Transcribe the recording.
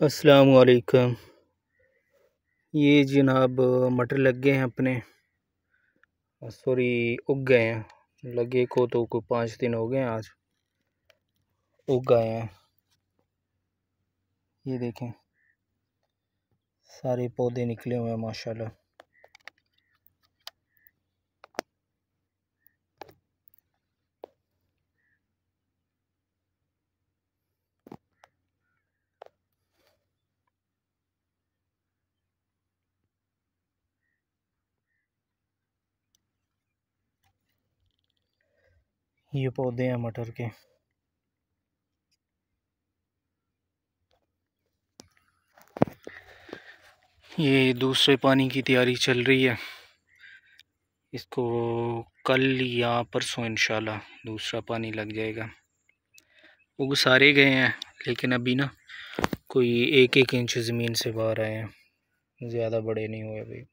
अस्सलामु अलैकुम। ये जनाब मटर लग गए हैं अपने, सॉरी उग गए हैं। लगे को तो कोई 5 दिन हो गए हैं, आज उग गए हैं। ये देखें सारे पौधे निकले हुए हैं माशाल्लाह। ये पौधे हैं मटर के। ये दूसरे पानी की तैयारी चल रही है, इसको कल या परसों इंशाल्लाह दूसरा पानी लग जाएगा। उग सारे गए हैं लेकिन अभी ना कोई 1-1 इंच ज़मीन से बाहर आए हैं, ज़्यादा बड़े नहीं हुए अभी।